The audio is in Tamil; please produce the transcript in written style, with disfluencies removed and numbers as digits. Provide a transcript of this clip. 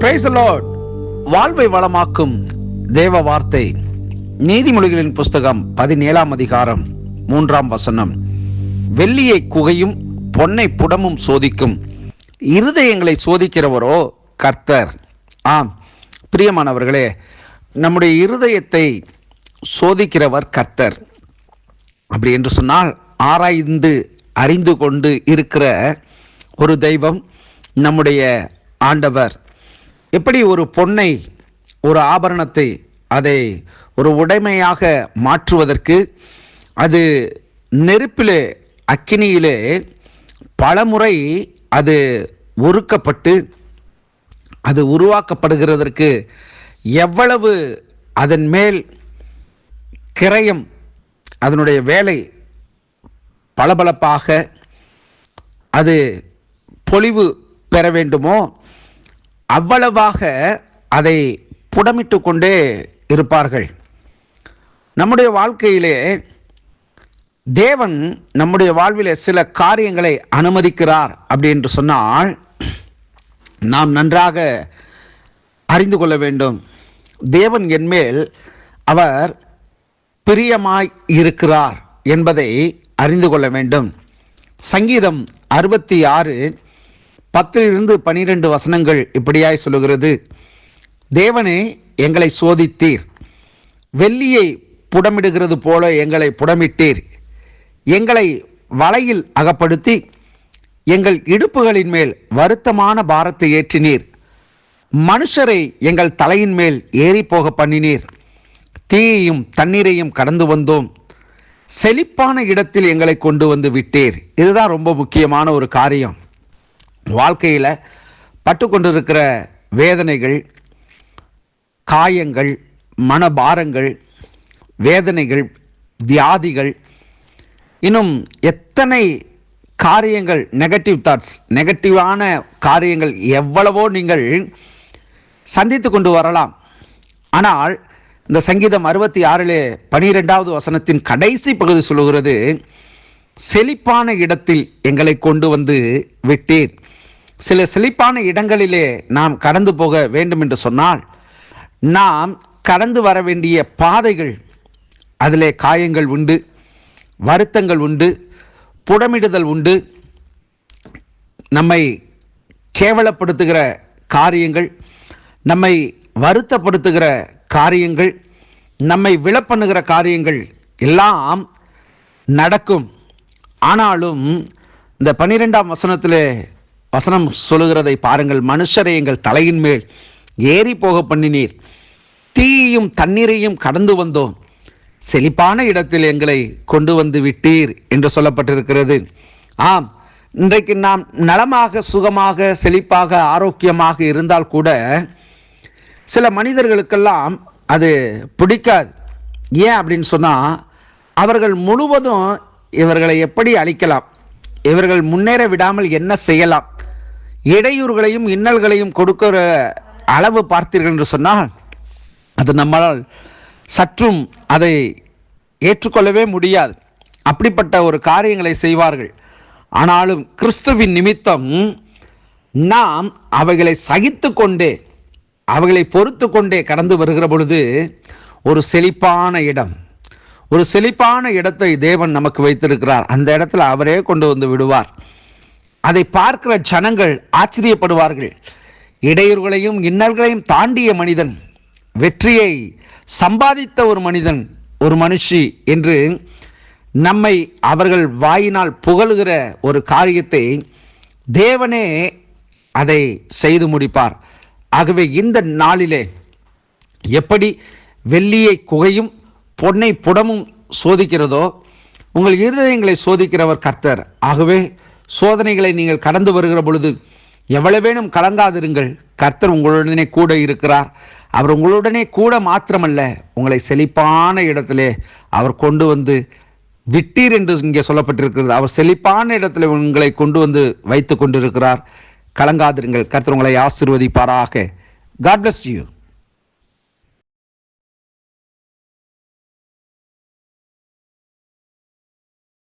Praise the Lord. வாழ்வை வளமாக்கும் தேவ வார்த்தை நீதிமொழிகளின் புஸ்தகம் 17ஆம் அதிகாரம் 3ஆம் வசனம். வெள்ளியை குகையும் பொன்னை புடமும் சோதிக்கும், இருதயங்களை சோதிக்கிறவரோ கர்த்தர். ஆம் பிரியமானவர்களே, நம்முடைய இருதயத்தை சோதிக்கிறவர் கர்த்தர். அப்படி என்று சொன்னால் ஆராய்ந்து அறிந்து கொண்டு இருக்கிற ஒரு தெய்வம் நம்முடைய ஆண்டவர். எப்படி ஒரு பொன்னை, ஒரு ஆபரணத்தை, அதை ஒரு உடைமையாக மாற்றுவதற்கு அது நெருப்பிலே, அக்கினியிலே பலமுறை அது உருக்கப்பட்டு அது உருவாக்கப்படுகிறதற்கு எவ்வளவு அதன் மேல் கிரயம், அதனுடைய வேலை பளபளப்பாக அது பொலிவு பெற வேண்டுமோ அவ்வளவாக அதை புடமிட்டு கொண்டே இருப்பார்கள். நம்முடைய வாழ்க்கையிலே தேவன் நம்முடைய வாழ்விலே சில காரியங்களை அனுமதிக்கிறார் அப்படி என்று சொன்னால் நாம் நன்றாக அறிந்து கொள்ள வேண்டும். தேவன் என்மேல் அவர் பிரியமாய் இருக்கிறார் என்பதை அறிந்து கொள்ள வேண்டும். சங்கீதம் 66:10-12 வசனங்கள் இப்படியாய் சொல்லுகிறது. தேவனே, எங்களை சோதித்தீர், வெள்ளியை புடமிடுகிறது போல எங்களை புடமிட்டீர், எங்களை வலையில் அகப்படுத்தி எங்கள் இடுப்புகளின் மேல் வருத்தமான பாரத்தை ஏற்றினீர், மனுஷரை எங்கள் தலையின் மேல் ஏறி போக பண்ணினீர், தீயையும் தண்ணீரையும் கடந்து வந்தோம், செழிப்பான இடத்தில் எங்களை கொண்டு வந்து விட்டீர். இதுதான் ரொம்ப முக்கியமான ஒரு காரியம். வாழ்க்கையில் பட்டு கொண்டிருக்கிற வேதனைகள், காயங்கள், மனபாரங்கள், வேதனைகள், வியாதிகள், இன்னும் எத்தனை காரியங்கள், நெகட்டிவ் தாட்ஸ், நெகட்டிவான காரியங்கள் எவ்வளவோ நீங்கள் சந்தித்து கொண்டு வரலாம். ஆனால் இந்த சங்கீதம் 66:12 வசனத்தின் கடைசி பகுதி சொல்லுகிறது, செழிப்பான இடத்தில் எங்களை கொண்டு வந்து விட்டீர். சில செழிப்பான இடங்களிலே நாம் கடந்து போக வேண்டும் என்று சொன்னால் நாம் கடந்து வர வேண்டிய பாதைகள், அதிலே காயங்கள் உண்டு, வருத்தங்கள் உண்டு, புடமிடுதல் உண்டு, நம்மை கேவலப்படுத்துகிற காரியங்கள், நம்மை வருத்தப்படுத்துகிற காரியங்கள், நம்மை விழப்பண்ணுகிற காரியங்கள் எல்லாம் நடக்கும். ஆனாலும் இந்த 12ஆம் வசனத்திலே வசனம் சொல்லுகிறதை பாருங்கள். மனுஷரை எங்கள் தலையின் மேல் ஏறி போக பண்ணினீர், தீயையும் தண்ணீரையும் கடந்து வந்தோம், செழிப்பான இடத்தில் எங்களை கொண்டு வந்து விட்டீர் என்று சொல்லப்பட்டிருக்கிறது. ஆம், இன்றைக்கு நாம் நலமாக, சுகமாக, செழிப்பாக, ஆரோக்கியமாக இருந்தால் கூட சில மனிதர்களுக்கெல்லாம் அது பிடிக்காது. ஏன் அப்படின்னு சொன்னால், அவர்கள் முழுவதும் இவர்களை எப்படி அழிக்கலாம், இவர்கள் முன்னேற விடாமல் என்ன செய்யலாம், இடையூறுகளையும் இன்னல்களையும் கொடுக்கிற அளவு பார்த்தீர்கள் என்று சொன்னால் அது நம்மால் சற்றும் அதை ஏற்றுக்கொள்ளவே முடியாது. அப்படிப்பட்ட ஒரு காரியங்களை செய்வார்கள். ஆனாலும் கிறிஸ்துவின் நிமித்தம் நாம் அவைகளை சகித்து கொண்டே, அவைகளை பொறுத்து கொண்டே கடந்து வருகிற பொழுது ஒரு செழிப்பான இடம், ஒரு செழிப்பான இடத்தை தேவன் நமக்கு வைத்திருக்கிறார். அந்த இடத்துல அவரே கொண்டு வந்து விடுவார். அதை பார்க்கிற ஜனங்கள் ஆச்சரியப்படுவார்கள். இடையூறுகளையும் இன்னல்களையும் தாண்டிய மனிதன், வெற்றியை சம்பாதித்த ஒரு மனிதன், ஒரு மனுஷி என்று நம்மை அவர்கள் வாயினால் புகழுகிற ஒரு காரியத்தை தேவனே அதை செய்து முடிப்பார். ஆகவே இந்த நாளிலே எப்படி வெள்ளியை குகையும் பொன்னை புடமும் சோதிக்கிறதோ, உங்கள் இருதயங்களை சோதிக்கிறவர் கர்த்தர். ஆகவே சோதனைகளை நீங்கள் கடந்து வருகிற பொழுது எவ்வளவேனும் கலங்காதிருங்கள். கர்த்தர் உங்களுடனே கூட இருக்கிறார். அவர் உங்களுடனே கூட மாத்திரமல்ல, உங்களை செழிப்பான இடத்திலே அவர் கொண்டு வந்து விட்டீர் என்று இங்கே சொல்லப்பட்டிருக்கிறது. அவர் செழிப்பான இடத்துல உங்களை கொண்டு வந்து வைத்து கொண்டிருக்கிறார். கலங்காதிருங்கள். கர்த்தர் உங்களை ஆசீர்வதிப்பாராக. God bless you.